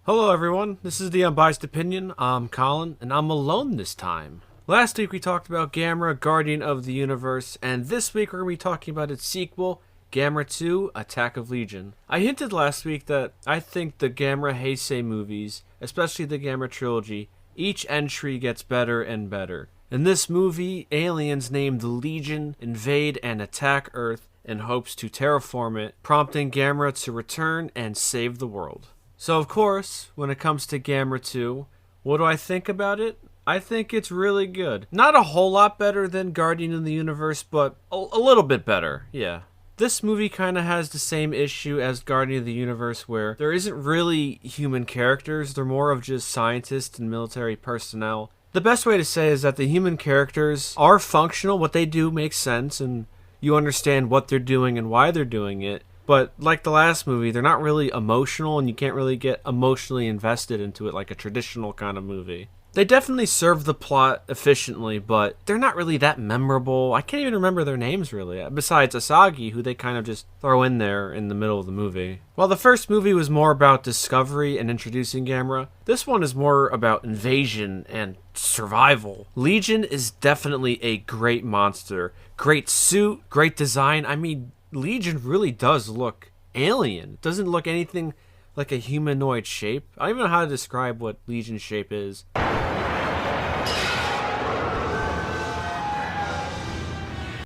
Hello everyone, this is the Unbiased Opinion. I'm Colin, and I'm alone this time. Last week we talked about Gamera, Guardian of the Universe, and this week we're going to be talking about its sequel, Gamera 2, Attack of Legion. I hinted last week that I think the Gamera Heisei movies, especially the Gamera trilogy, each entry gets better and better. In this movie, aliens named the Legion invade and attack Earth in hopes to terraform it, prompting Gamera to return and save the world. So of course, when it comes to Gamera 2, what do I think about it? I think it's really good. Not a whole lot better than Guardian of the Universe, but a little bit better, yeah. This movie kind of has the same issue as Guardian of the Universe, where there isn't really human characters, they're more of just scientists and military personnel. The best way to say is that the human characters are functional, what they do makes sense, and you understand what they're doing and why they're doing it. But like the last movie, they're not really emotional, and you can't really get emotionally invested into it like a traditional kind of movie. They definitely serve the plot efficiently, but they're not really that memorable. I can't even remember their names, really, besides Asagi, who they kind of just throw in there in the middle of the movie. While the first movie was more about discovery and introducing Gamera, this one is more about invasion and survival. Legion is definitely a great monster. Great suit, great design. I mean, Legion really does look alien. It doesn't look anything like a humanoid shape. I don't even know how to describe what Legion's shape is.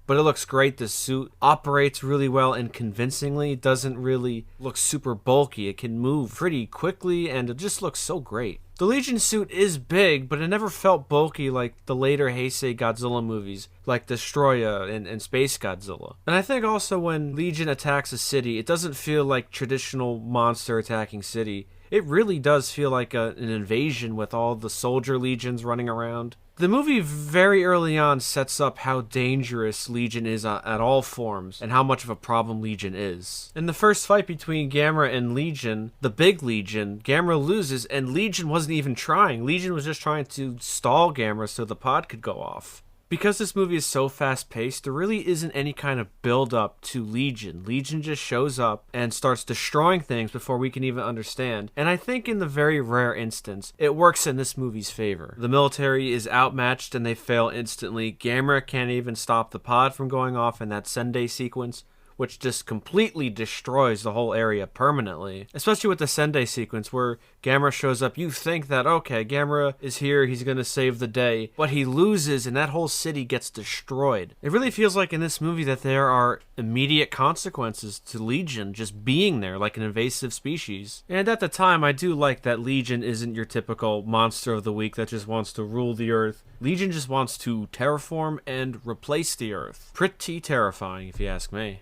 But it looks great. The suit operates really well and convincingly. It doesn't really look super bulky. It can move pretty quickly and it just looks so great. The Legion suit is big, but it never felt bulky like the later Heisei Godzilla movies, like Destroya and Space Godzilla. And I think also when Legion attacks a city, it doesn't feel like traditional monster attacking city. It really does feel like an invasion with all the soldier legions running around. The movie very early on sets up how dangerous Legion is at all forms and how much of a problem Legion is. In the first fight between Gamera and Legion, the big Legion, Gamera loses and Legion wasn't even trying. Legion was just trying to stall Gamera so the pod could go off. Because this movie is so fast-paced, there really isn't any kind of build-up to Legion. Legion just shows up and starts destroying things before we can even understand. And I think in the very rare instance, it works in this movie's favor. The military is outmatched and they fail instantly. Gamera can't even stop the pod from going off in that Sendai sequence, which just completely destroys the whole area permanently. Especially with the Sendai sequence where Gamera shows up, you think that, okay, Gamera is here, he's gonna save the day, but he loses and that whole city gets destroyed. It really feels like in this movie that there are immediate consequences to Legion just being there like an invasive species. And at the time, I do like that Legion isn't your typical monster of the week that just wants to rule the earth. Legion just wants to terraform and replace the earth. Pretty terrifying, if you ask me.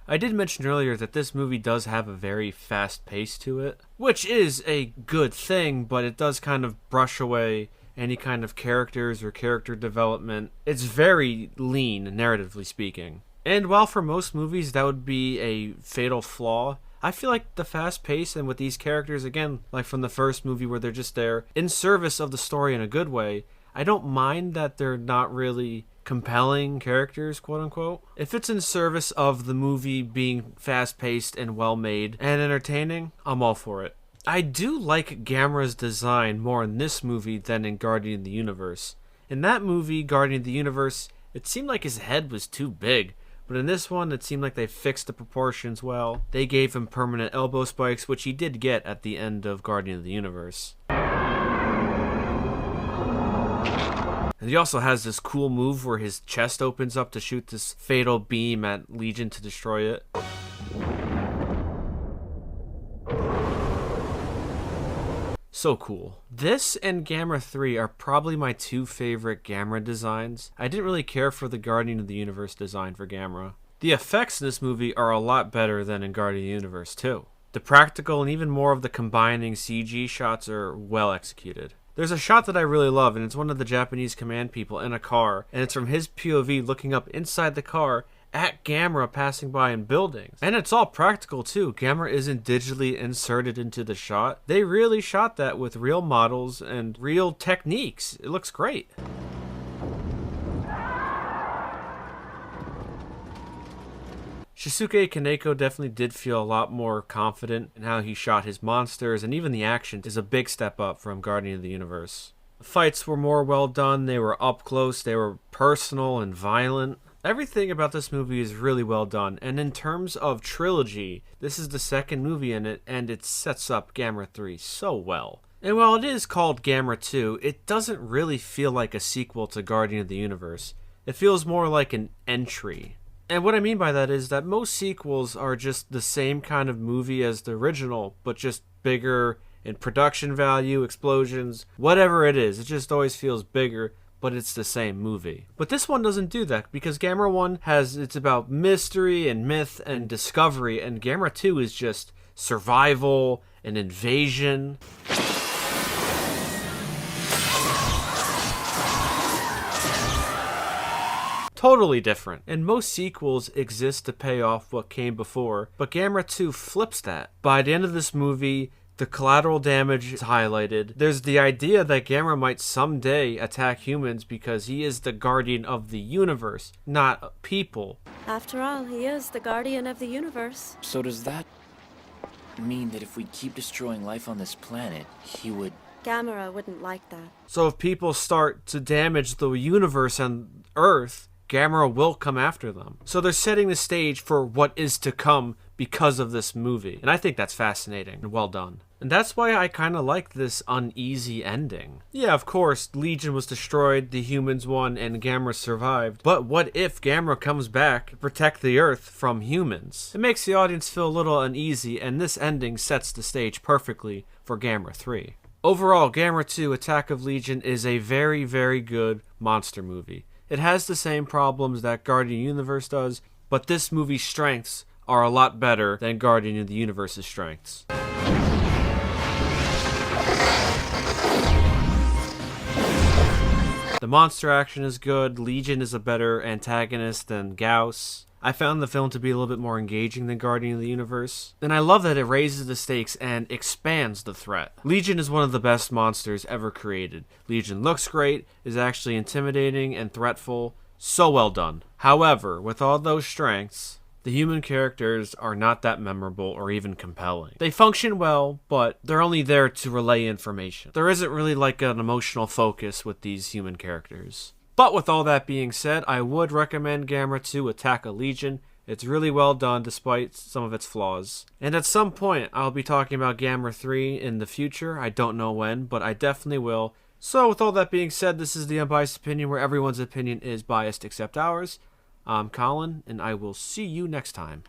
I did mention earlier that this movie does have a very fast pace to it, which is a good thing, but it does kind of brush away any kind of characters or character development. It's very lean, narratively speaking. And while for most movies that would be a fatal flaw, I feel like the fast pace and with these characters, again, like from the first movie where they're just there in service of the story in a good way, I don't mind that they're not really compelling characters, quote unquote. If it's in service of the movie being fast paced and well made and entertaining, I'm all for it. I do like Gamera's design more in this movie than in Guardian of the Universe. In that movie, Guardian of the Universe, it seemed like his head was too big. But in this one, it seemed like they fixed the proportions well. They gave him permanent elbow spikes, which he did get at the end of Guardian of the Universe. And he also has this cool move where his chest opens up to shoot this fatal beam at Legion to destroy it. So cool. This and Gamera 3 are probably my two favorite Gamera designs. I didn't really care for the Guardian of the Universe design for Gamera. The effects in this movie are a lot better than in Guardian of the Universe too. The practical and even more of the combining CG shots are well executed. There's a shot that I really love, and it's one of the Japanese command people in a car, and it's from his POV looking up inside the car at Gamera passing by in buildings. And it's all practical too. Gamera isn't digitally inserted into the shot. They really shot that with real models and real techniques. It looks great. Shusuke Kaneko definitely did feel a lot more confident in how he shot his monsters, and even the action is a big step up from Guardian of the Universe. The fights were more well done, they were up close, they were personal and violent. Everything about this movie is really well done, and in terms of trilogy, this is the second movie in it, and it sets up Gamera 3 so well. And while it is called Gamera 2, it doesn't really feel like a sequel to Guardian of the Universe. It feels more like an entry. And what I mean by that is that most sequels are just the same kind of movie as the original, but just bigger in production value, explosions, whatever it is. It just always feels bigger, but it's the same movie. But this one doesn't do that, because Gamera 1 it's about mystery and myth and discovery, and Gamera 2 is just survival and invasion. Totally different. And most sequels exist to pay off what came before, but Gamera 2 flips that. By the end of this movie, the collateral damage is highlighted. There's the idea that Gamera might someday attack humans because he is the guardian of the universe, not people. After all, he is the guardian of the universe. So does that mean that if we keep destroying life on this planet, he would... Gamera wouldn't like that. So if people start to damage the universe and Earth, Gamera will come after them. So they're setting the stage for what is to come because of this movie. And I think that's fascinating and well done. And that's why I kind of like this uneasy ending. Yeah, of course, Legion was destroyed, the humans won, and Gamera survived. But what if Gamera comes back to protect the Earth from humans? It makes the audience feel a little uneasy, and this ending sets the stage perfectly for Gamera 3. Overall, Gamera 2 Attack of Legion is a very, very good monster movie. It has the same problems that Guardian of the Universe does, but this movie's strengths are a lot better than Guardian of the Universe's strengths. The monster action is good, Legion is a better antagonist than Gauss. I found the film to be a little bit more engaging than Guardian of the Universe. And I love that it raises the stakes and expands the threat. Legion is one of the best monsters ever created. Legion looks great, is actually intimidating and threatful. So well done. However, with all those strengths, the human characters are not that memorable or even compelling. They function well, but they're only there to relay information. There isn't really like an emotional focus with these human characters. But with all that being said, I would recommend Gamera 2 Attack of Legion. It's really well done despite some of its flaws. And at some point, I'll be talking about Gamera 3 in the future. I don't know when, but I definitely will. So with all that being said, this is the Unbiased Opinion, where everyone's opinion is biased except ours. I'm Colin, and I will see you next time.